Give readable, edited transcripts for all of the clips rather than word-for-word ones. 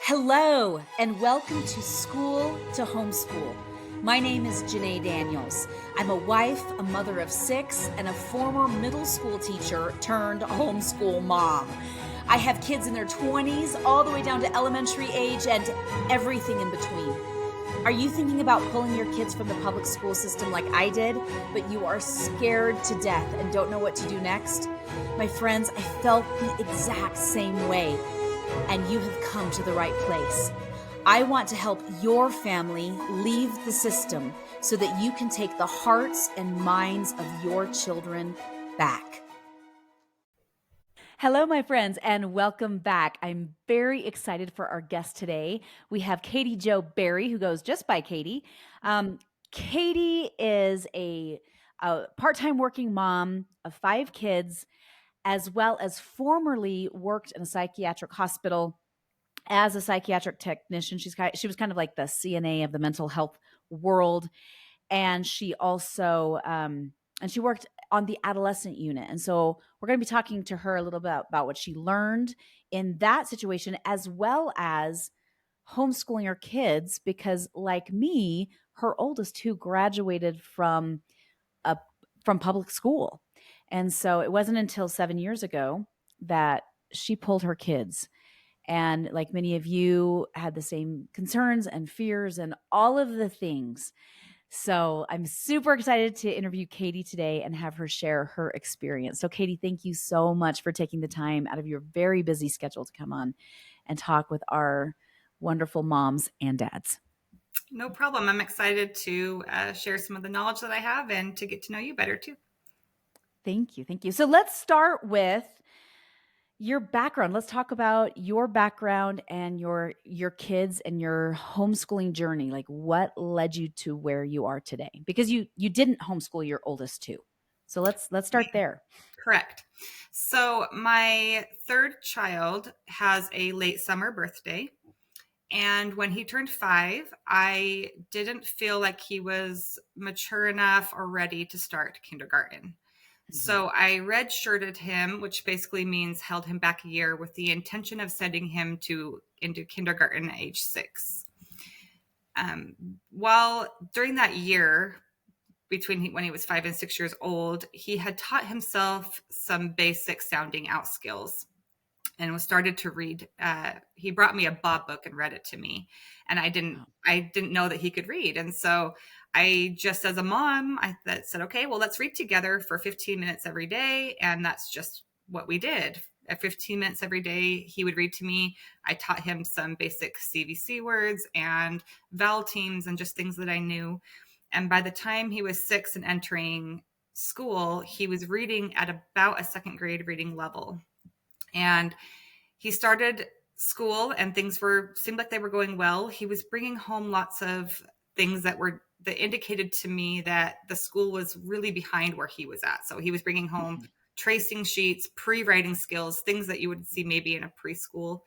Hello, and welcome to School to Homeschool. My name is Janae Daniels. I'm a wife, a mother of 6, and a former middle school teacher turned homeschool mom. I have kids in their 20s, all the way down to elementary age, and everything in between. Are you thinking about pulling your kids from the public school system like I did, but you are scared to death and don't know what to do next? My friends, I felt the exact same way. And you have come to the right place. I want to help your family leave the system so that you can take the hearts and minds of your children back. Hello, my friends, and welcome back. I'm very excited for our guest today. We have Katie Jo Berry, who goes just by Katie. Katie is a part-time working mom of 5 kids, as well as formerly worked in a psychiatric hospital as a psychiatric technician. She was kind of like the CNA of the mental health world, and she also and she worked on the adolescent unit. And so we're going to be talking to her a little bit about what she learned in that situation, as well as homeschooling her kids, because like me, her oldest 2 graduated from public school. And so it wasn't until 7 years ago that she pulled her kids. And like many of you, had the same concerns and fears and all of the things. So I'm super excited to interview Katie today and have her share her experience. So Katie, thank you so much for taking the time out of your very busy schedule to come on and talk with our wonderful moms and dads. No problem. I'm excited to share some of the knowledge that I have and to get to know you better too. Thank you. Thank you. So let's start with your background. Let's talk about your background and your kids and your homeschooling journey. Like, what led you to where you are today? Because you didn't homeschool your oldest 2. So let's start there. Correct. So my 3rd child has a late summer birthday. And when he turned 5, I didn't feel like he was mature enough or ready to start kindergarten. So I redshirted him, which basically means held him back a year with the intention of sending him into kindergarten at age 6. While during that year, between when he was 5 and 6 years old, he had taught himself some basic sounding out skills and was started to read. He brought me a Bob book and read it to me, and I didn't know that he could read. And so I just, as a mom, I said, okay, well, let's read together for 15 minutes every day. And that's just what we did. At 15 minutes every day, he would read to me. I taught him some basic CVC words and vowel teams and just things that I knew. And by the time he was 6 and entering school, he was reading at about a 2nd grade reading level. And he started school and things seemed like they were going well. He was bringing home lots of things that indicated to me that the school was really behind where he was at. So he was bringing home tracing sheets, pre-writing skills, things that you would see maybe in a preschool.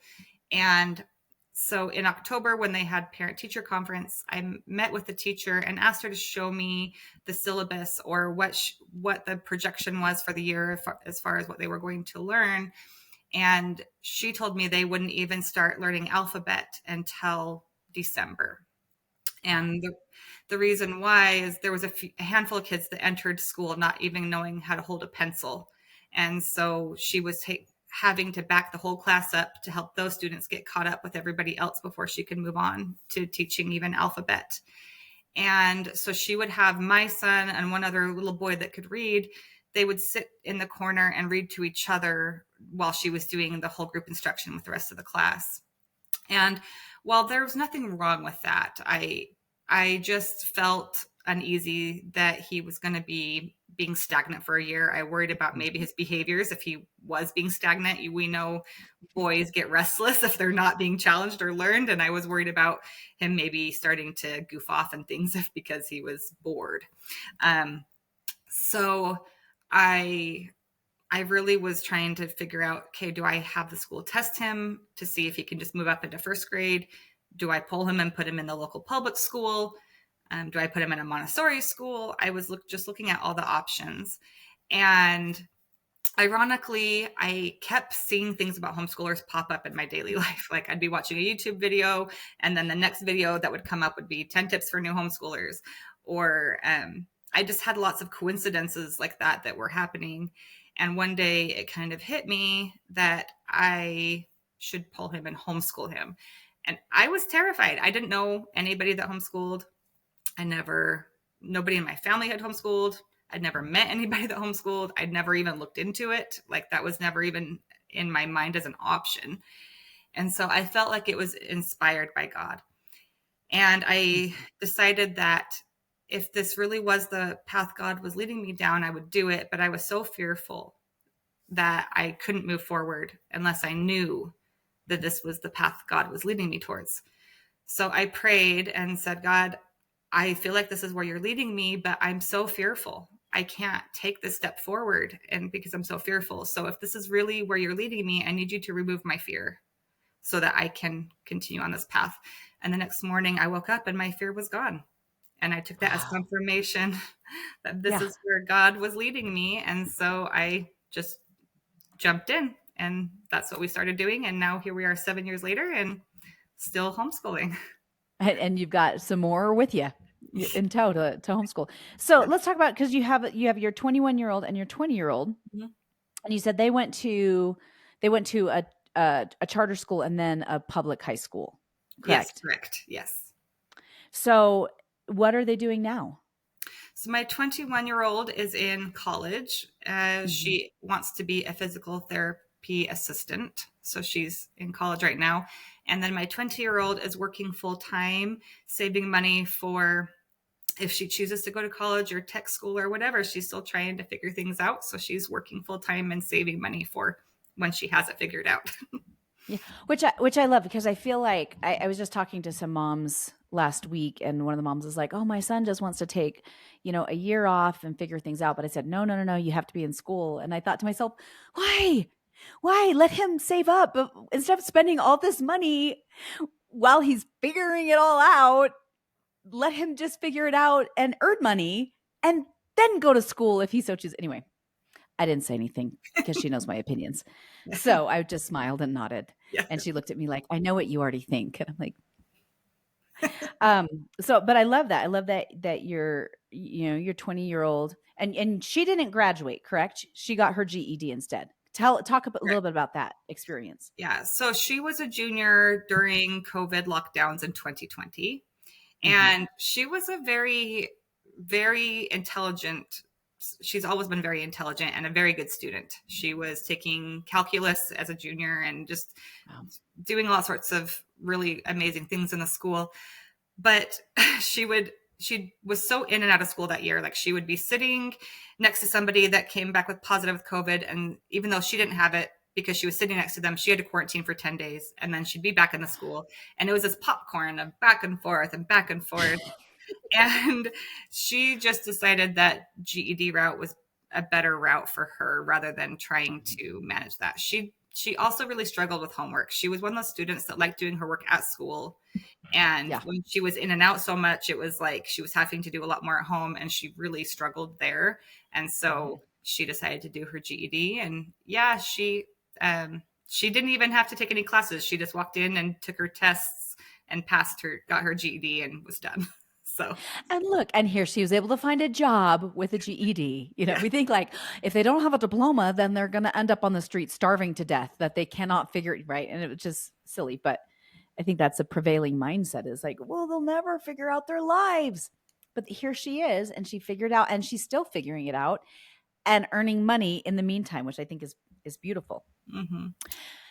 And so in October, when they had parent-teacher conference, I met with the teacher and asked her to show me the syllabus or what the projection was for the year as far as what they were going to learn. And she told me they wouldn't even start learning alphabet until December. And the reason why is there was a handful of kids that entered school not even knowing how to hold a pencil. And so she was having to back the whole class up to help those students get caught up with everybody else before she could move on to teaching even alphabet. And so she would have my son and one other little boy that could read. They would sit in the corner and read to each other while she was doing the whole group instruction with the rest of the class. And while there was nothing wrong with that, I just felt uneasy that he was going to be being stagnant for a year. I worried about maybe his behaviors if he was being stagnant. We know boys get restless if they're not being challenged or learned. And I was worried about him maybe starting to goof off and things because he was bored. So I really was trying to figure out, okay, do I have the school test him to see if he can just move up into 1st grade? Do I pull him and put him in the local public school? Do I put him in a Montessori school? I was just looking at all the options. And ironically, I kept seeing things about homeschoolers pop up in my daily life. Like I'd be watching a YouTube video, and then the next video that would come up would be 10 tips for new homeschoolers. Or I just had lots of coincidences like that were happening. And one day it kind of hit me that I should pull him and homeschool him. And I was terrified. I didn't know anybody that homeschooled. Nobody in my family had homeschooled. I'd never met anybody that homeschooled. I'd never even looked into it. Like that was never even in my mind as an option. And so I felt like it was inspired by God. And I decided that if this really was the path God was leading me down, I would do it. But I was so fearful that I couldn't move forward unless I knew that this was the path God was leading me towards. So I prayed and said, God, I feel like this is where you're leading me, but I'm so fearful. I can't take this step forward, and because I'm so fearful. So if this is really where you're leading me, I need you to remove my fear so that I can continue on this path. And the next morning I woke up and my fear was gone. And I took that as Wow. confirmation that this Yeah. is where God was leading me. And so I just jumped in, and that's what we started doing. And now here we are 7 years later and still homeschooling. And you've got some more with you in tow to homeschool. So let's talk about, because you have your 21-year-old and your 20-year-old, Mhm. and you said they went to a charter school and then a public high school, Yes, correct? correct. Yes. So what are they doing now? So my 21-year-old is in college. Mhm. She wants to be a physical therapy assistant. So she's in college right now. And then my 20-year-old is working full time, saving money for if she chooses to go to college or tech school or whatever. She's still trying to figure things out. So she's working full time and saving money for when she has it figured out. Yeah, which I love, because I feel like I was just talking to some moms last week, and one of the moms is like, "Oh, my son just wants to take, a year off and figure things out." But I said, "No, no, no, no, you have to be in school." And I thought to myself, "Why? Why let him save up, but instead of spending all this money while he's figuring it all out, let him just figure it out and earn money and then go to school if he so chooses." Anyway, I didn't say anything because she knows my opinions. So I just smiled and nodded. Yeah. And she looked at me like, "I know what you already think." And I'm like, um, but I love that. I love that your 20-year-old, and she didn't graduate, correct? She got her GED instead. Talk a little bit about that experience. Yeah. So she was a junior during COVID lockdowns in 2020. Mhm. And she was a very, very intelligent, she's always been very intelligent and a very good student. She was taking calculus as a junior and just Wow. doing all sorts of really amazing things in the school. But she was so in and out of school that year. Like she would be sitting next to somebody that came back with positive COVID. And even though she didn't have it, because she was sitting next to them, she had to quarantine for 10 days, and then she'd be back in the school. And it was this popcorn of back and forth and back and forth. And she just decided that GED route was a better route for her rather than trying to manage that. She also really struggled with homework. She was one of those students that liked doing her work at school. And Yeah. when she was in and out so much, it was like she was having to do a lot more at home, and she really struggled there. And Mhm. so she decided to do her GED. And yeah, she didn't even have to take any classes. She just walked in and took her tests and got her GED and was done. So And look, and here she was able to find a job with a GED. yeah. We think like, if they don't have a diploma, then they're going to end up on the street starving to death, that they cannot figure it right. And it was just silly. But I think that's a prevailing mindset, is like, well, they'll never figure out their lives. But here she is, and she figured out, and she's still figuring it out and earning money in the meantime, which I think is beautiful. Mm-hmm.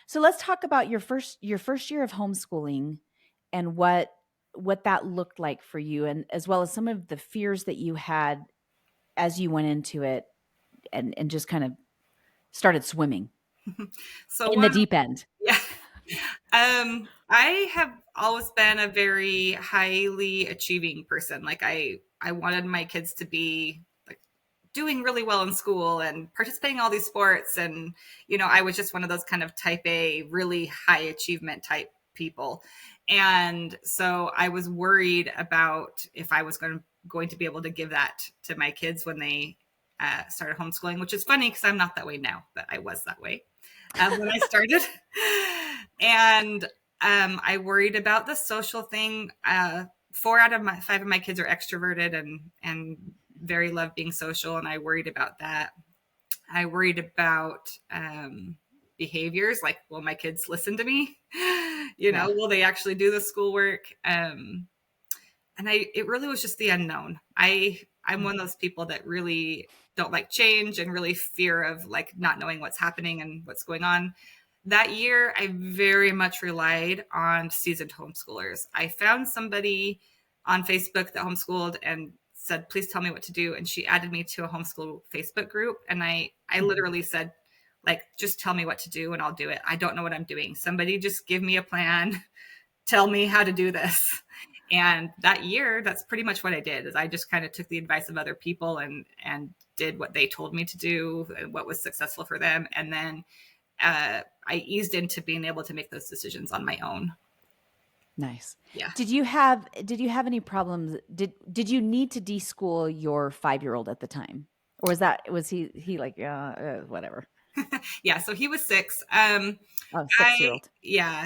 So let's talk about your first year of homeschooling and what that looked like for you, and as well as some of the fears that you had as you went into it, and just kind of started swimming So in the one, deep end. yeah. I have always been a very highly achieving person. Like I wanted my kids to be like doing really well in school and participating in all these sports. And, I was just one of those kind of type A, really high achievement type people. And so I was worried about if I was going to be able to give that to my kids when they started homeschooling, which is funny because I'm not that way now, but I was that way when I started. And I worried about the social thing. 4 out of 5 of my kids are extroverted and very love being social, and I worried about that. I worried about behaviors like, will my kids listen to me? Yeah. Will they actually do the schoolwork? And it really was just the unknown. I'm one of those people that really don't like change and really fear of like not knowing what's happening and what's going on. That year, I very much relied on seasoned homeschoolers. I found somebody on Facebook that homeschooled and said, please tell me what to do. And she added me to a homeschool Facebook group. And I literally said, like, just tell me what to do and I'll do it. I don't know what I'm doing. Somebody just give me a plan. Tell me how to do this. And that year, that's pretty much what I did, is I just kind of took the advice of other people and did what they told me to do and what was successful for them. And then I eased into being able to make those decisions on my own. Nice. Yeah. Did you have any problems? Did you need to deschool your 5-year-old at the time? Or was he like, whatever. Yeah. So he was 6. Oh, 6-year-old.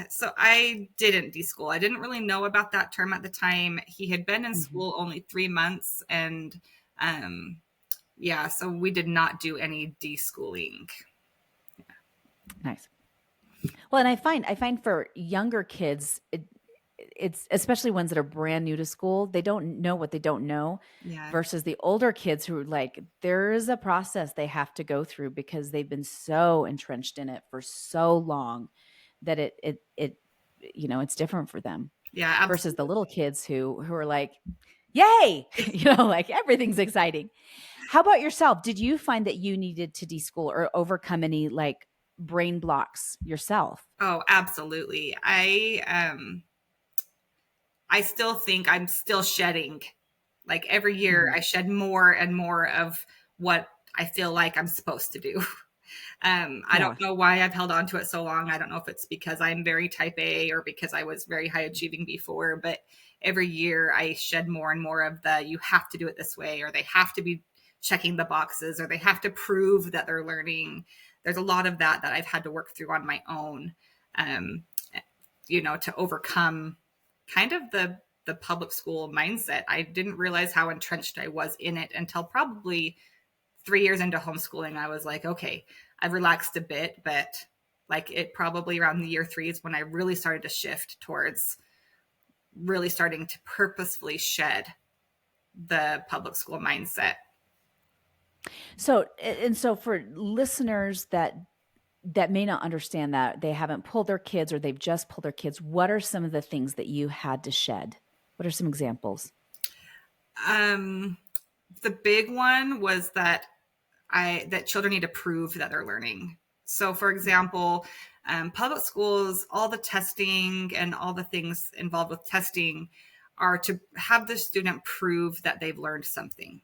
So I didn't deschool. I didn't really know about that term at the time. He had been in Mhm. school only 3 months, and so we did not do any deschooling. Nice. Well, and I find for younger kids, it's especially ones that are brand new to school, they don't know what they don't know, Yeah. versus the older kids who are like, there's a process they have to go through because they've been so entrenched in it for so long that it's different for them, Yeah, versus the absolutely. little kids who are like, yay, like everything's exciting. How about yourself? Did you find that you needed to deschool or overcome any like brain blocks yourself? Oh, absolutely. I still think I'm still shedding. Like every year, Mhm. I shed more and more of what I feel like I'm supposed to do. I Yeah. don't know why I've held on to it so long. I don't know if it's because I'm very type A or because I was very high achieving before, but every year I shed more and more of the you have to do it this way, or they have to be checking the boxes, or they have to prove that they're learning. There's a lot of that I've had to work through on my own, um, to overcome kind of the public school mindset. I didn't realize how entrenched I was in it until probably 3 years into homeschooling. I was like, okay, I've relaxed a bit, but like it probably around the year 3 is when I really started to shift towards really starting to purposefully shed the public school mindset. So for listeners that may not understand, that they haven't pulled their kids or they've just pulled their kids, what are some of the things that you had to shed? What are some examples? Um, the big one was that children need to prove that they're learning. So, for example, public schools, all the testing and all the things involved with testing are to have the student prove that they've learned something.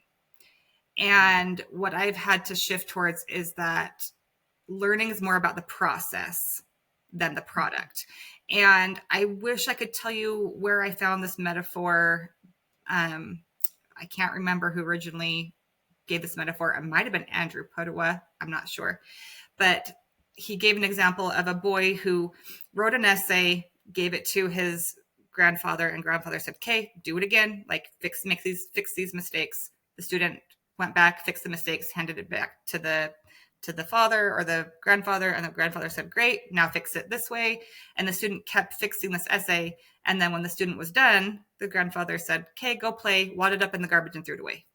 And what I've had to shift towards is that learning is more about the process than the product. And I wish I could tell you where I found this metaphor. I can't remember who originally gave this metaphor. It might have been Andrew Padua. I'm not sure. But he gave an example of a boy who wrote an essay, gave it to his grandfather, and grandfather said, okay, do it again. Like fix these mistakes. The student went back, fixed the mistakes, handed it back to the father or the grandfather, and the grandfather said, great, now fix it this way. And the student kept fixing this essay. And then when the student was done, the grandfather said, okay, go play, wad it up in the garbage and threw it away.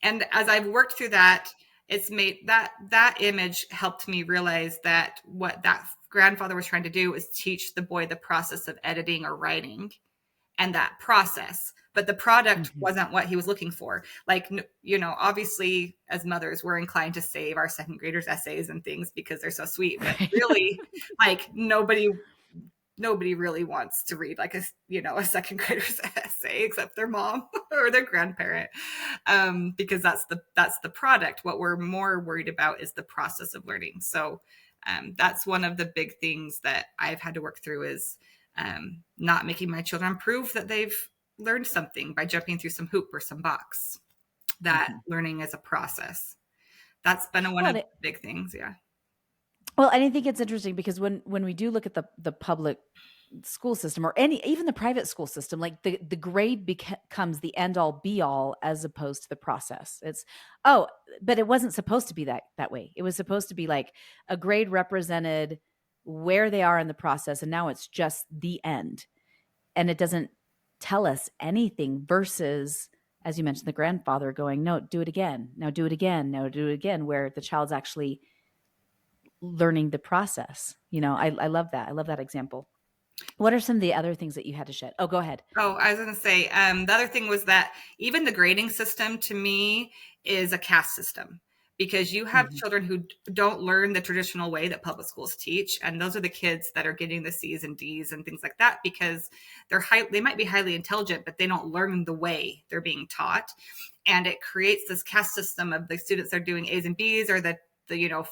And as I've worked through that, it's made that image helped me realize that what that grandfather was trying to do is teach the boy the process of editing or writing and that process. But the product Mhm. wasn't what he was looking for. Like, obviously, as mothers, we're inclined to save our second graders' essays and things because they're so sweet. But Right. really, like, nobody really wants to read like a second grader's essay except their mom or their grandparent, because that's the product. What we're more worried about is the process of learning. So that's one of the big things that I've had to work through is not making my children prove that they've learned something by jumping through some hoop or some box. that Mhm. learning is a process. That's been one Well, of and the big things. Yeah. well, and I think it's interesting because when we do look at the public school system or any even the private school system, like the grade becomes the end all be all as opposed to the process. It's oh, but it wasn't supposed to be that way. It was supposed to be like a grade represented where they are in the process, and now it's just the end, and it doesn't tell us anything. Versus, as you mentioned, the grandfather going, "No, do it again. Now do it again. Now do it again," where the child's actually learning the process. I love that. I love that example. What are some of the other things that you had to shed? Oh, go ahead. Oh, I was going to say, the other thing was that even the grading system to me is a caste system, because you have Mhm. children who don't learn the traditional way that public schools teach. And those are the kids that are getting the C's and D's and things like that, because they might be highly intelligent, but they don't learn the way they're being taught. And it creates this caste system of the students that are doing A's and B's, or the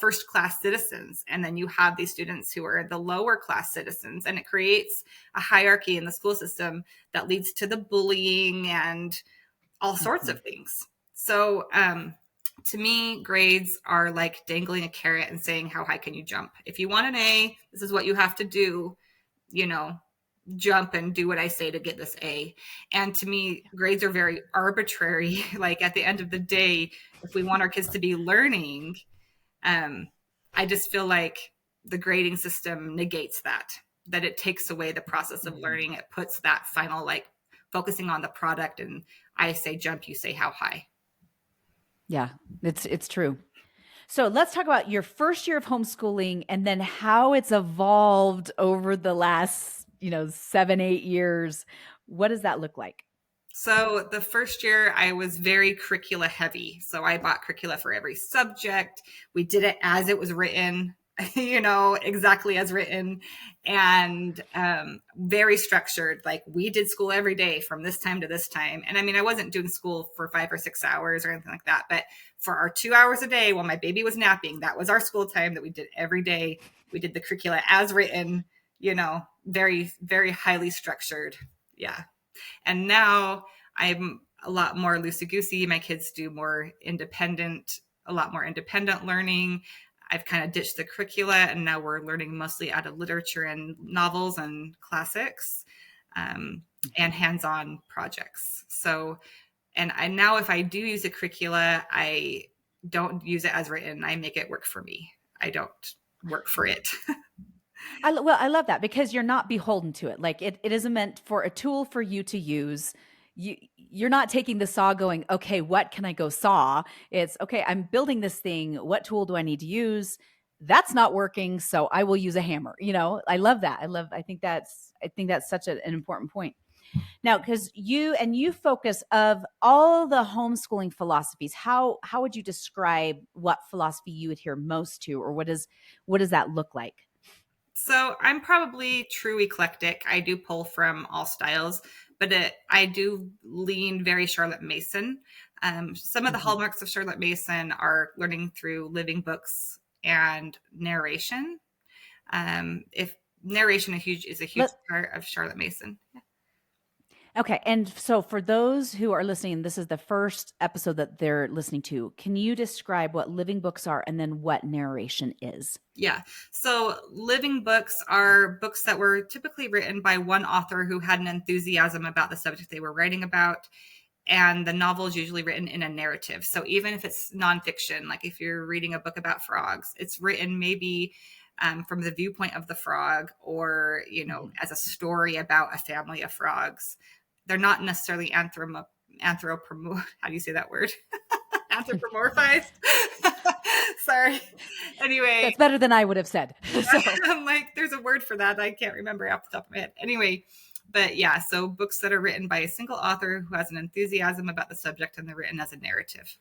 first class citizens, and then you have these students who are the lower class citizens, and it creates a hierarchy in the school system that leads to the bullying and all sorts Mhm. of things. So to me, grades are like dangling a carrot and saying, how high can you jump? If you want an A, this is what you have to do, you know jump and do what I say to get this A. And to me, grades are very arbitrary. Like, at the end of the day, if we want our kids to be learning, um, I just feel like the grading system negates that it takes away the process of Mhm. learning. It puts that final, like, focusing on the product, and I say jump, you say how high. Yeah, it's true. So let's talk about your first year of homeschooling and then how it's evolved over the last, 7, 8 years. What does that look like? So the first year I was very curricula heavy. So I bought curricula for every subject. We did it as it was written, exactly as written, and very structured. Like, we did school every day from this time to this time. And I mean, I wasn't doing school for 5 or 6 hours or anything like that, but for our 2 hours a day while my baby was napping, that was our school time that we did every day. We did the curricula as written, very, very highly structured. Yeah. And now I'm a lot more loosey goosey. My kids do a lot more independent learning. I've kind of ditched the curricula, and now we're learning mostly out of literature and novels and classics, and hands-on projects. So, and I now, if I do use a curricula, I don't use it as written. I make it work for me. I don't work for it. I love that because you're not beholden to it. Like it isn't meant for a tool for you to use. You're not taking the saw going, okay, what can I go saw? It's okay, I'm building this thing. What tool do I need to use? That's not working, so I will use a hammer. I love that. I think that's such an important point. Now, because you focus of all the homeschooling philosophies, how would you describe what philosophy you adhere most to, or what does that look like? So I'm probably true eclectic. I do pull from all styles, but I do lean very Charlotte Mason. Some of the Mhm. hallmarks of Charlotte Mason are learning through living books and narration. If narration is a huge Let part of Charlotte Mason. Okay, and so for those who are listening, this is the first episode that they're listening to. Can you describe what living books are and then what narration is? Yeah. So living books are books that were typically written by one author who had an enthusiasm about the subject they were writing about. And the novel is usually written in a narrative. So even if it's nonfiction, like if you're reading a book about frogs, it's written maybe from the viewpoint of the frog, or Mhm. as a story about a family of frogs. They're not necessarily how do you say that word? Anthropomorphized. Sorry. Anyway, That's better than I would have said. So, I'm like, there's a word for that. I can't remember off the top of my head. Anyway, but yeah, so books that are written by a single author who has an enthusiasm about the subject, and they're written as a narrative.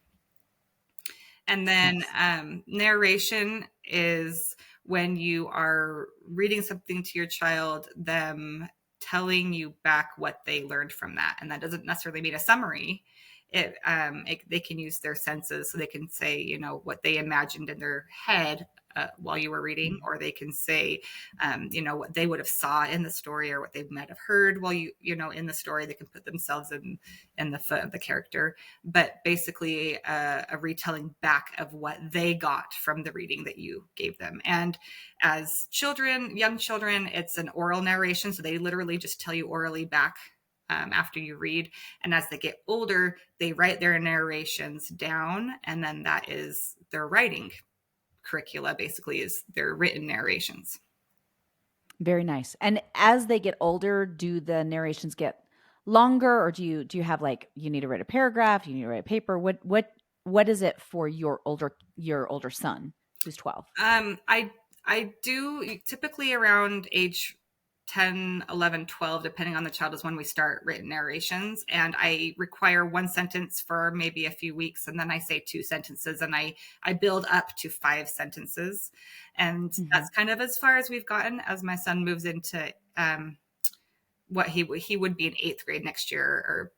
And then nice. narration is when you are reading something to your child, them telling you back what they learned from that. And that doesn't necessarily mean a summary. They can use their senses, so they can say, what they imagined in their head while you were reading, Mhm. or they can say, what they would have saw in the story or what they might have heard while in the story. They can put themselves in the foot of the character, but basically a retelling back of what they got from the reading that you gave them. And as children, young children, it's an oral narration. So they literally just tell you orally back after you read. And as they get older, they write their narrations down, and then that is their writing curricula, basically, is their written narrations. Very nice. And as they get older, do the narrations get longer, or do you have like you need to write a paragraph, you need to write a paper? What is it for your older son who's 12? I do typically around age 10, 11, 12, depending on the child, is when we start written narrations. And I require one sentence for maybe a few weeks. And then I say two sentences, and I build up to 5 sentences. And Mhm. that's kind of as far as we've gotten as my son moves into what he would be in 8th grade next year, or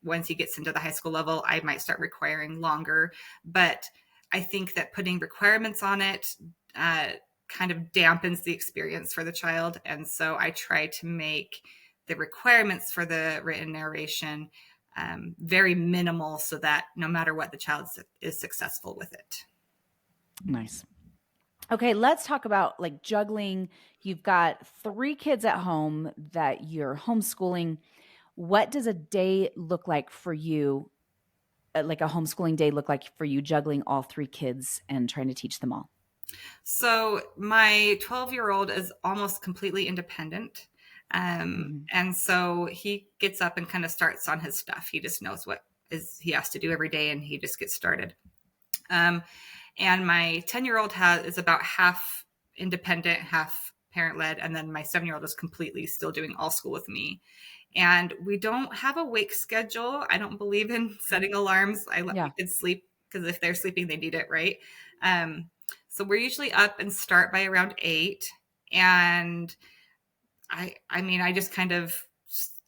once he gets into the high school level, I might start requiring longer. But I think that putting requirements on it uh, kind of dampens the experience for the child. And so I try to make the requirements for the written narration very minimal, so that no matter what, the child is successful with it. Nice. Okay, let's talk about like juggling. You've got 3 kids at home that you're homeschooling. What does a day look like for you? Like a homeschooling day look like for you juggling all 3 kids and trying to teach them all? So my 12-year-old is almost completely independent. Mhm. And so he gets up and kind of starts on his stuff. He just knows what is he has to do every day, and he just gets started. Um, and my 10-year-old is about half independent, half parent led. And then my 7-year-old is completely still doing all school with me. And we don't have a wake schedule. I don't believe in setting alarms. I let my Yeah. kids sleep, because if they're sleeping, they need it, right? Um, so we're usually up and start by around 8. And I mean, I just kind of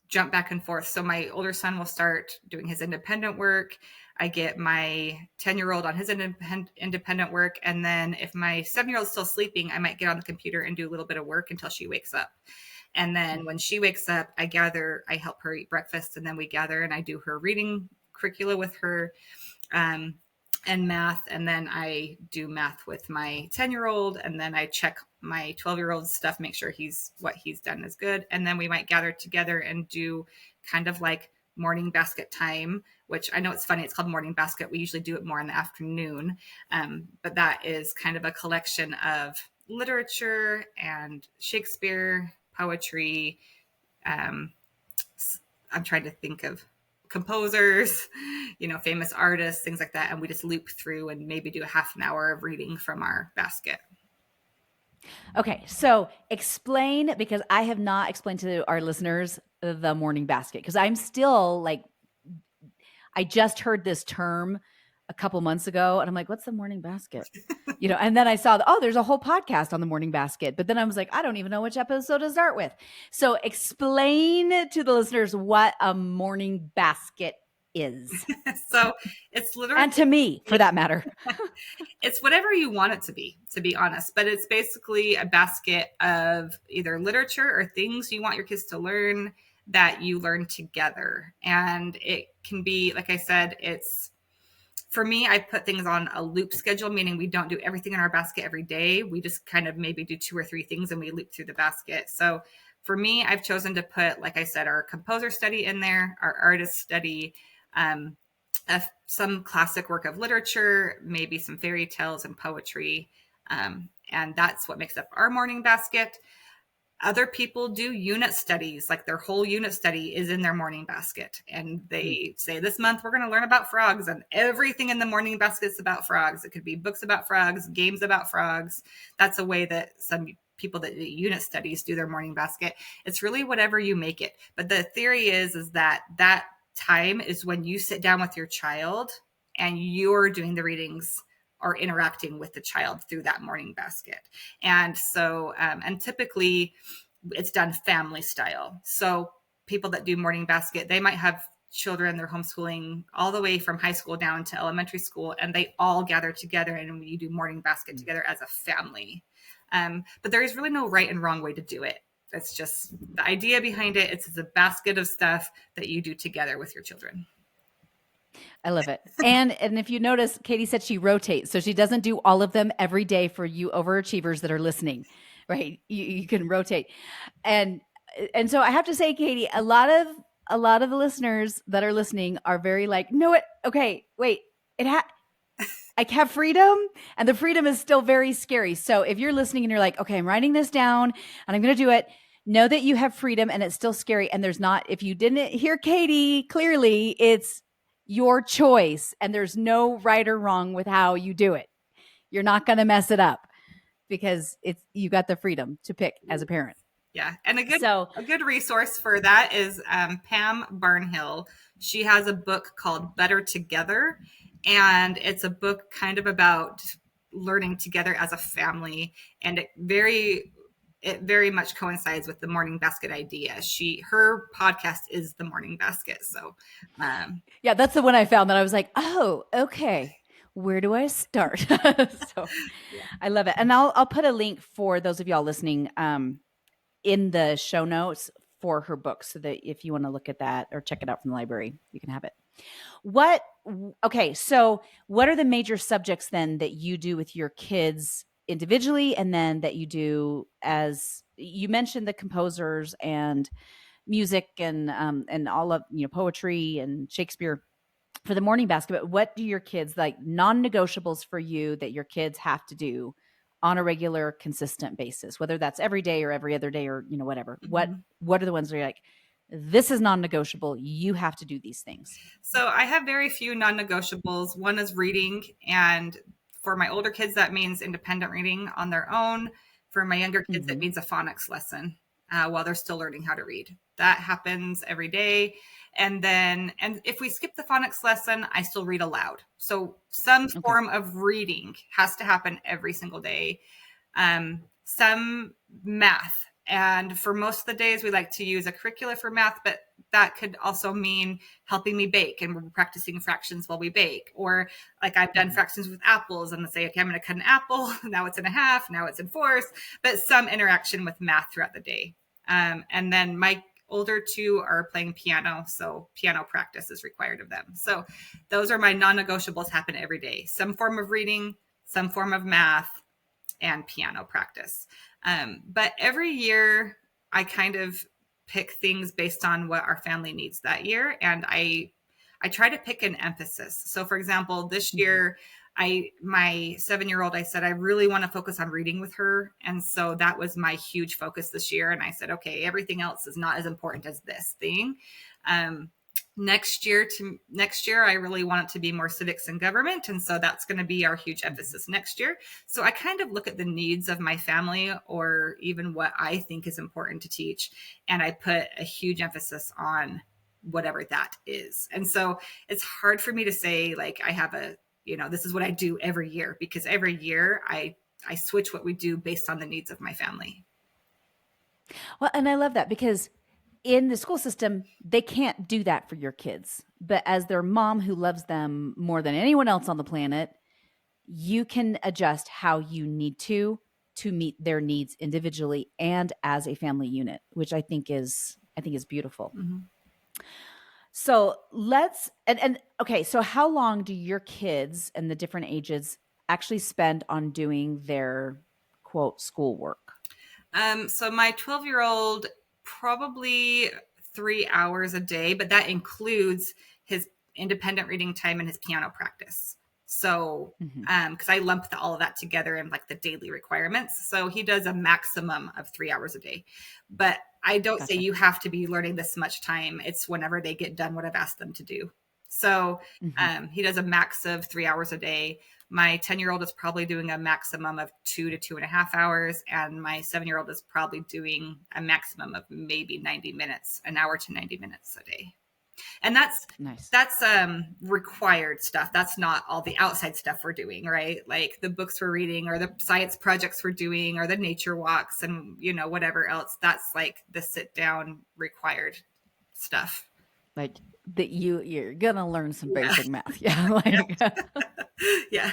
jump back and forth. So my older son will start doing his independent work. I get my 10-year-old on his independent work. And then if my 7-year-old is still sleeping, I might get on the computer and do a little bit of work until she wakes up. And then when she wakes up, I help her eat breakfast, and then we gather and I do her reading curricula with her. Um, and math, and then I do math with my 10-year-old, and then I check my 12-year-old stuff, make sure what he's done is good. And then we might gather together and do kind of like morning basket time, which I know it's funny, it's called morning basket. We usually do it more in the afternoon. But that is kind of a collection of literature and Shakespeare, poetry. um, I'm trying to think of composers, famous artists, things like that. And we just loop through and maybe do a half an hour of reading from our basket. Okay, so explain, because I have not explained to our listeners the morning basket, because I'm still like, I just heard this term a couple months ago and I'm like, what's the morning basket? And then I saw, oh, there's a whole podcast on the morning basket. But then I was like, I don't even know which episode to start with. So explain to the listeners what a morning basket is. So it's literally, And to me, for that matter. it's whatever you want it to be honest. But it's basically a basket of either literature or things you want your kids to learn that you learn together. And it can be, like I said, for me, I put things on a loop schedule, meaning we don't do everything in our basket every day. We just kind of maybe do 2 or 3 things and we loop through the basket. So for me, I've chosen to put, like I said, our composer study in there, our artist study, um, some classic work of literature, maybe some fairy tales and poetry. And that's what makes up our morning basket. Other people do unit studies, like their whole unit study is in their morning basket. And Hmm. they say, this month we're going to learn about frogs, and everything in the morning basket is about frogs. It could be books about frogs, games about frogs. That's a way that some people that do unit studies do their morning basket. It's really whatever you make it. But the theory is that time is when you sit down with your child and you're doing the readings or interacting with the child through that morning basket. And so, and typically it's done family style. So people that do morning basket, they might have children, they're homeschooling all the way from high school down to elementary school, and they all gather together and we do morning basket together as a family. But there is really no right and wrong way to do it. That's just the idea behind it. It's a basket of stuff that you do together with your children. I love it. And if you notice, Katie said she rotates. So she doesn't do all of them every day for you overachievers that are listening, right? You can rotate. And so I have to say, Katie, a lot of the listeners that are listening are very like, no, okay, wait, I have freedom, and the freedom is still very scary. So if you're listening and you're like, okay, I'm writing this down and I'm going to do it, know that you have freedom and it's still scary. And there's not, if you didn't hear Katie clearly, it's your choice and there's no right or wrong with how you do it. You're not going to mess it up because you got the freedom to pick as a parent. Yeah. And a good resource for that is Pam Barnhill. She has a book called Better Together. And it's a book kind of about learning together as a family. And it very much coincides with the morning basket idea. Her podcast is the morning basket. So yeah, that's the one I found that I was like, oh, okay. Where do I start? So yeah. I love it. And I'll put a link for those of y'all listening in the show notes for her book so that if you want to look at that or check it out from the library, you can have it. Okay, so what are the major subjects then that you do with your kids individually and then that you do as you mentioned the composers and music and all of, poetry and Shakespeare for the morning basket, but what do your kids like non-negotiables for you that your kids have to do on a regular, consistent basis, whether that's every day or every other day or, whatever? Mm-hmm. What are the ones where you're like, this is non-negotiable. You have to do these things. So I have very few non-negotiables. One is reading. And for my older kids, that means independent reading on their own. For my younger kids, it means a phonics lesson while they're still learning how to read. That happens every day. And if we skip the phonics lesson, I still read aloud. So some form of reading has to happen every single day. Some math. And for most of the days, we like to use a curricula for math, but that could also mean helping me bake and we're practicing fractions while we bake. Or like I've done fractions with apples and say, okay, I'm going to cut an apple. Now it's in a half. Now it's in fourths, but some interaction with math throughout the day. And then my older two are playing piano. So piano practice is required of them. So those are my non-negotiables, happen every day. Some form of reading, some form of math, and piano practice. But every year I kind of pick things based on what our family needs that year. And I try to pick an emphasis. So for example, this year, my 7-year-old, I said, I really want to focus on reading with her. And so that was my huge focus this year. And I said, okay, everything else is not as important as this thing. Next year, I really want it to be more civics and government. And so that's going to be our huge emphasis next year. So I kind of look at the needs of my family or even what I think is important to teach. And I put a huge emphasis on whatever that is. And so it's hard for me to say, like, I have this is what I do every year, because every year I switch what we do based on the needs of my family. Well, and I love that because in the school system, they can't do that for your kids. But as their mom who loves them more than anyone else on the planet, you can adjust how you need to meet their needs individually and as a family unit, which I think is beautiful. Mm-hmm. So okay, so how long do your kids and the different ages actually spend on doing their quote schoolwork? So my 12-year-old, probably 3 hours a day, but that includes his independent reading time and his piano practice. So, because I lump all of that together in like the daily requirements. So he does a maximum of 3 hours a day, but I don't say you have to be learning this much time. It's whenever they get done what I've asked them to do. So he does a max of 3 hours a day. My 10-year-old is probably doing a maximum of 2 to 2.5 hours. And my 7-year-old is probably doing a maximum of maybe 90 minutes, an hour to 90 minutes a day. And that's nice. That's required stuff. That's not all the outside stuff we're doing, right? Like the books we're reading or the science projects we're doing or the nature walks and, whatever else. That's like the sit down required stuff. Like that you're gonna learn some Yeah. basic math. Yeah. Like Yeah. Yeah.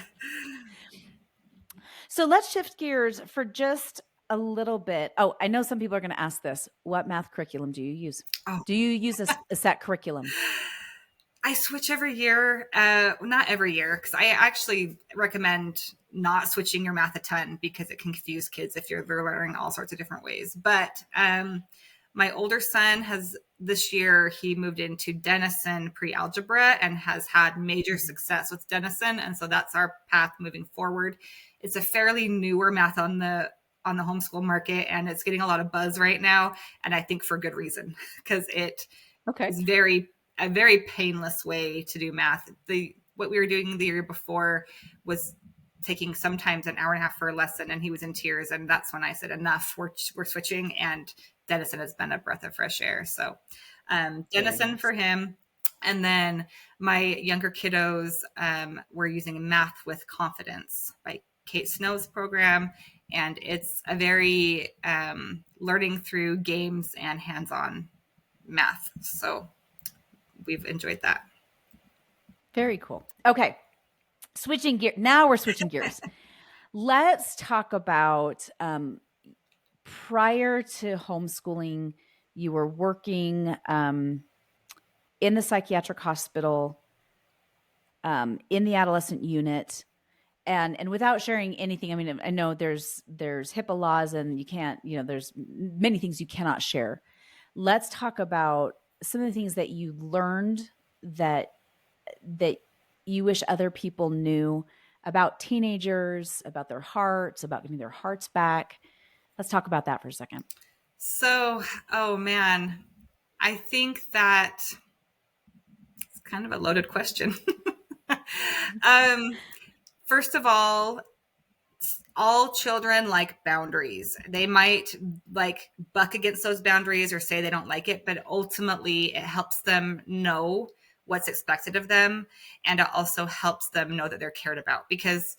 so let's shift gears for just a little bit. Oh, I know some people are gonna ask this. What math curriculum do you use? Oh, Do you use a set curriculum? I switch every year. Not every year, because I actually recommend not switching your math a ton because it can confuse kids if you're learning all sorts of different ways. But my older son has this year, he moved into Denison pre-algebra and has had major Mhm. success with Denison. And so that's our path moving forward. It's a fairly newer math on the homeschool market, and it's getting a lot of buzz right now. And I think for good reason, because it Okay. is a very painless way to do math. The what we were doing the year before was taking sometimes an hour and a half for a lesson, and he was in tears. And that's when I said, "Enough! We're switching." And Denison has been a breath of fresh air. So Very Denison for nice. him, and then my younger kiddos were using Math with Confidence by Kate Snow's program, and it's a very learning through games and hands-on math. So we've enjoyed that. Very cool. Okay. Switching gear. Now we're switching gears. Let's talk about prior to homeschooling, you were working in the psychiatric hospital, in the adolescent unit, and without sharing anything. I mean, I know there's HIPAA laws, and you can't, there's many things you cannot share. Let's talk about some of the things that you learned that that you wish other people knew about teenagers, about their hearts, about getting their hearts back. Let's talk about that for a second. So, oh man, I think that it's kind of a loaded question. um, First of all children like boundaries. They might like buck against those boundaries or say they don't like it, but ultimately it helps them know what's expected of them, and it also helps them know that they're cared about. Because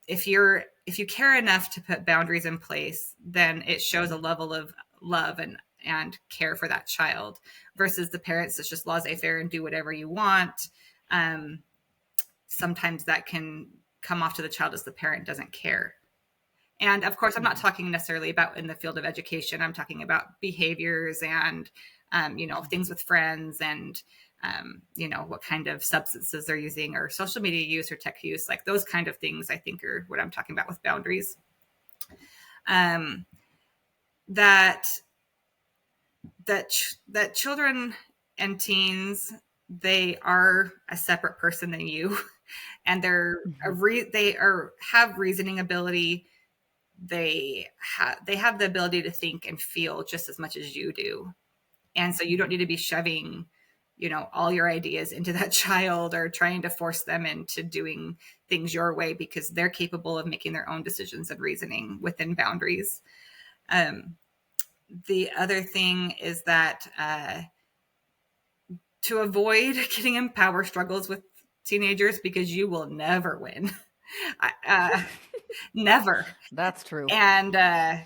if you care enough to put boundaries in place, then it shows a level of love and care for that child, versus the parents that's just laissez-faire and do whatever you want. um, Sometimes that can come off to the child as the parent doesn't care. And of course, I'm not Mhm. talking necessarily about in the field of education. I'm talking about behaviors and, things with friends, and, what kind of substances they're using, or social media use, or tech use. Like those kind of things, I think, are what I'm talking about with boundaries. Um, that that children and teens, they are a separate person than you, and Mhm. they are have reasoning ability. They have the ability to think and feel just as much as you do. And so you don't need to be shoving, all your ideas into that child, or trying to force them into doing things your way, because they're capable of making their own decisions and reasoning within boundaries. Um, the other thing is that to avoid getting in power struggles with teenagers, because you will never win. uh, Never. That's true. And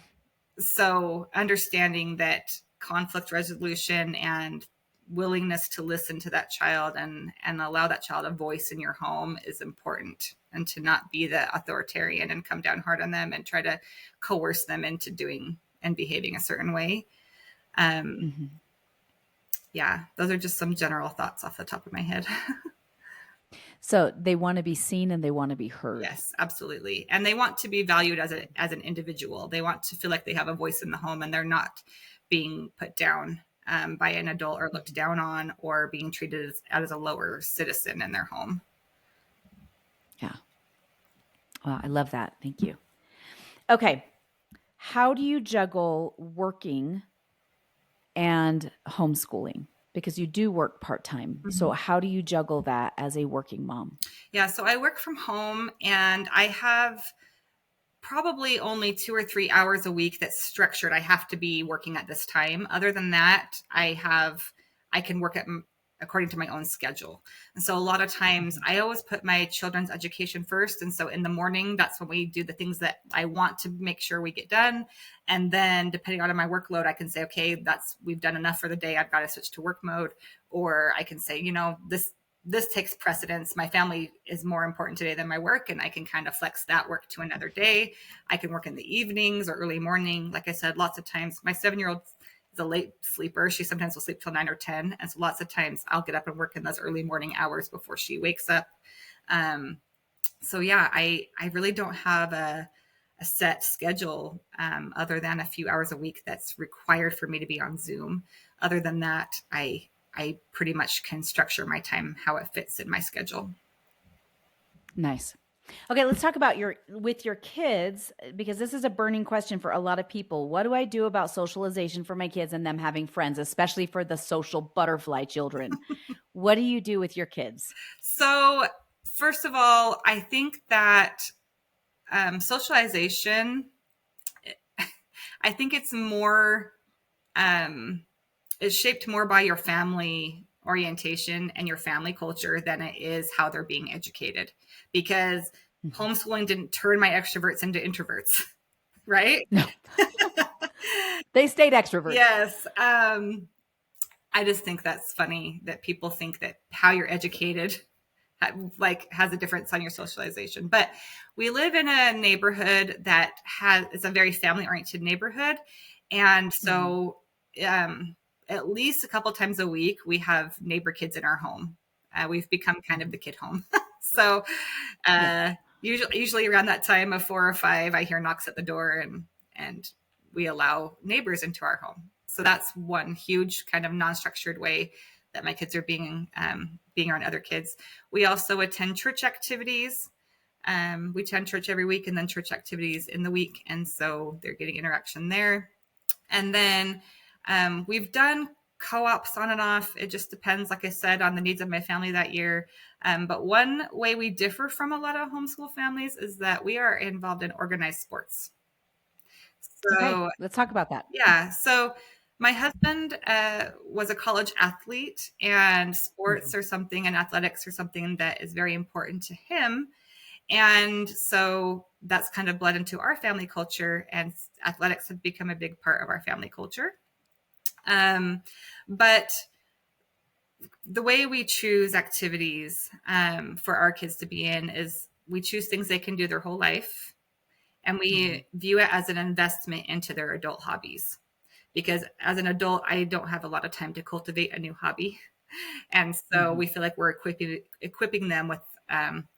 so understanding that conflict resolution and willingness to listen to that child and allow that child a voice in your home is important, and to not be the authoritarian and come down hard on them and try to coerce them into doing and behaving a certain way. um, Mhm. yeah, those are just some general thoughts off the top of my head. So they want to be seen and they want to be heard. Yes, absolutely. And they want to be valued as an individual. They want to feel like they have a voice in the home, and they're not being put down by an adult, or looked Mhm. down on, or being treated as a lower citizen in their home. Yeah. Well, I love that. Thank you. Okay. How do you juggle working and homeschooling? Because you do work part time. So, Mhm. how do you juggle that as a working mom? Yeah, so I work from home, and I have probably only 2 or 3 hours a week that's structured. I have to be working at this time. Other than that, I can work at according to my own schedule. And so a lot of times Mhm. I always put my children's education first. And so in the morning, that's when we do the things that I want to make sure we get done. And then depending on my workload, I can say, okay, we've done enough for the day. I've got to switch to work mode. Or I can say, this takes precedence. My family is more important today than my work, and I can kind of flex that work to another day. I can work in the evenings or early morning. Like I said, lots of times my 7-year-old is a late sleeper. She sometimes will sleep till 9 or 10. And so lots of times I'll get up and work in those early morning hours before she wakes up. Um, so yeah, I really don't have a set schedule other than a few hours a week that's required for me to be on Zoom. Other than that, I pretty much can structure my time how it fits in my schedule. Nice. Okay, let's talk about your kids because this is a burning question for a lot of people. What do I do about socialization for my kids and them having friends, especially for the social butterfly children? What do you do with your kids? So, first of all, I think that socialization, I think it's more, um, is shaped more by your family orientation and your family culture than it is how they're being educated. Because Mhm. homeschooling didn't turn my extroverts into introverts, right? No, they stayed extroverts. Yes. I just think that's funny that people think that how you're educated like has a difference on your socialization. But we live in a neighborhood that has it's a very family oriented neighborhood, and Mhm. so at least a couple times a week we have neighbor kids in our home. We've become kind of Mhm. the kid home. So Yeah. usually around that time of 4 or 5, I hear knocks at the door, and we allow neighbors into our home. So that's one huge kind of non-structured way that my kids are being around other kids. We also attend church activities. We attend church every week and then church activities in the week, and so they're getting interaction there. And then we've done co-ops on and off. It just depends, like I said, on the needs of my family that year. But one way we differ from a lot of homeschool families is that we are involved in organized sports. Okay, So let's talk about that. yeah, so my husband was a college athlete, and sports Mhm. are something, and athletics are something that is very important to him. And so that's kind of bled into our family culture, and athletics have become a big part of our family culture. Um, but the way we choose activities for our kids to be in is we choose things they can do their whole life, and Mhm. we view it as an investment into their adult hobbies. Because as an adult, I don't have a lot of time to cultivate a new hobby. And so Mhm. we feel like we're equipping them with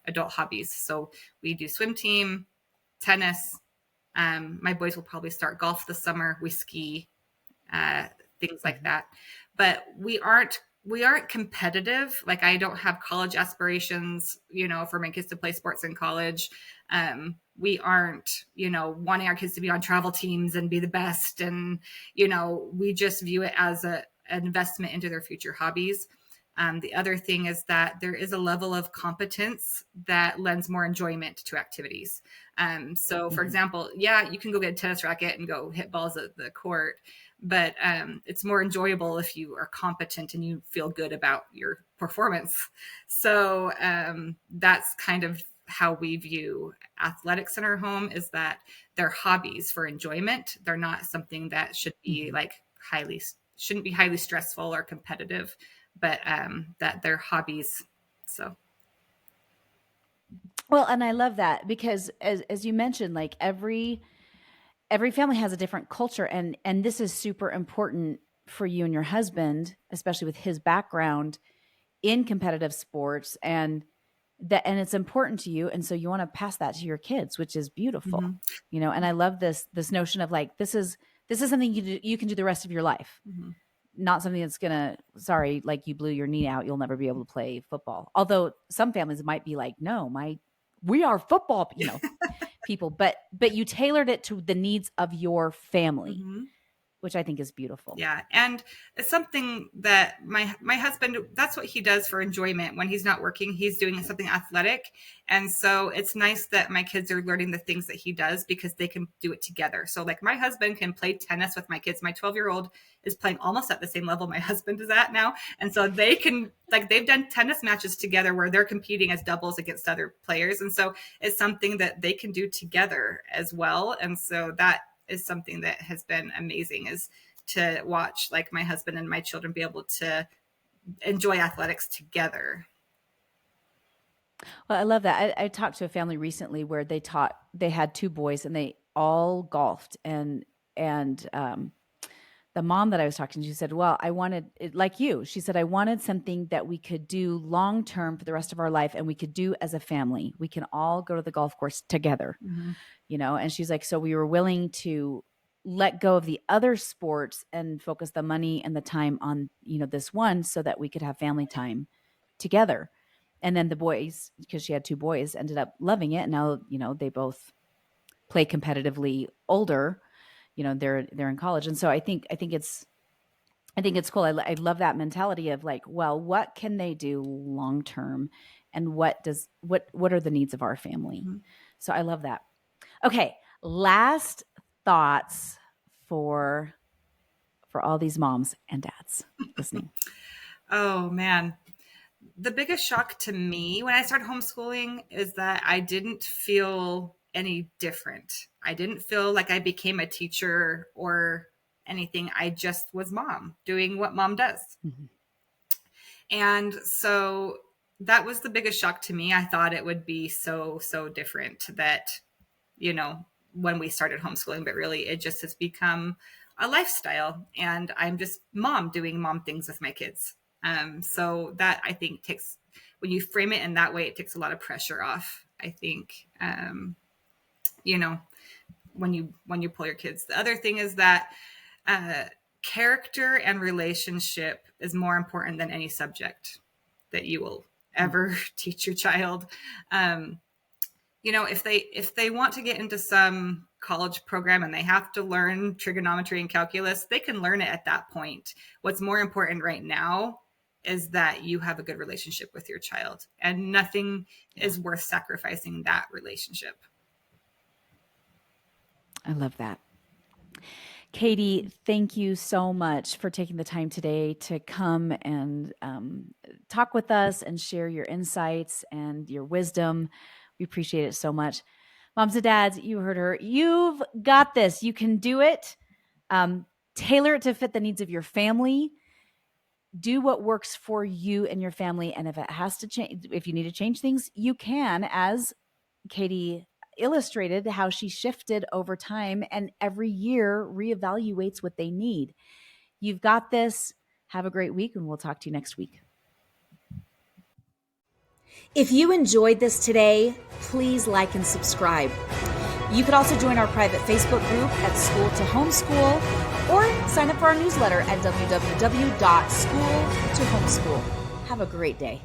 adult hobbies. So we do swim team, tennis. My boys will probably start golf this summer. We ski, uh, things like Mhm. that. But we aren't competitive. Like I don't have college aspirations, for my kids to play sports in college. We aren't, wanting our kids to be on travel teams and be the best. And, we just view it as an investment into their future hobbies. The other thing is that there is a level of competence that lends more enjoyment to activities. So, for Mhm. example, yeah, you can go get a tennis racket and go hit balls at the court, but it's more enjoyable if you are competent and you feel good about your performance. So that's kind of how we view athletics in our home, is that they're hobbies for enjoyment. They're not something that Mhm. shouldn't be highly stressful or competitive, but that they're hobbies. So Well, and I love that because as you mentioned, like every family has a different culture and this is super important for you and your husband, especially with his background in competitive sports and it's important to you and so you want to pass that to your kids, which is beautiful. mhm, And I love this notion of like this is something you can do the rest of your life. mhm. Not something that's gonna sorry, like you blew your knee out, you'll never be able to play football. Although some families might be like, no, my we are football, people, but you tailored it to the needs of your family. Mhm. which I think is beautiful. Yeah. And it's something that my husband, that's what he does for enjoyment. When he's not working, he's doing something athletic. And so it's nice that my kids are learning the things that he does because they can do it together. So like my husband can play tennis with my kids. My 12-year-old is playing almost at the same level my husband is at now. And so they can, like, they've done tennis matches together where they're competing as doubles against other players. And so it's something that they can do together as well. And so that is something that has been amazing, is to watch like my husband and my children be able to enjoy athletics together. Well, I love that. I talked to a family recently where they had two boys and they all golfed, and the mom that I was talking to, she said, well, I wanted it like you. She said, I wanted something that we could do long-term for the rest of our life. And we could do as a family. We can all go to the golf course together, and she's like, so we were willing to let go of the other sports and focus the money and the time on, this one so that we could have family time together. And then the boys, because she had two boys, ended up loving it. And now, they both play competitively older, they're in college. And so I think it's cool. I love that mentality of like, well, what can they do long-term and what are the needs of our family? So I love that. Okay. Last thoughts for all these moms and dads listening. Oh man. The biggest shock to me when I started homeschooling is that I didn't feel any different. I didn't feel like I became a teacher or anything. I just was mom doing what mom does. And so that was the biggest shock to me. I thought it would be so different that, when we started homeschooling, but really it just has become a lifestyle, and I'm just mom doing mom things with my kids. So that I think when you frame it in that way, it takes a lot of pressure off, I think, when you pull your kids. The other thing is that character and relationship is more important than any subject that you will ever teach your child. If they want to get into some college program and they have to learn trigonometry and calculus, they can learn it at that point. What's more important right now is that you have a good relationship with your child, and nothing is worth sacrificing that relationship. I love that. Katie, thank you so much for taking the time today to come and talk with us and share your insights and your wisdom. We appreciate it so much. Moms and dads, you heard her. You've got this. You can do it. Tailor it to fit the needs of your family. Do what works for you and your family. And if it has to change, if you need to change things, you can, as Katie illustrated how she shifted over time and every year reevaluates what they need. You've got this. Have a great week, and we'll talk to you next week. If you enjoyed this today, please like and subscribe. You could also join our private Facebook group at School to Homeschool, or sign up for our newsletter at www.schooltohomeschool. Have a great day.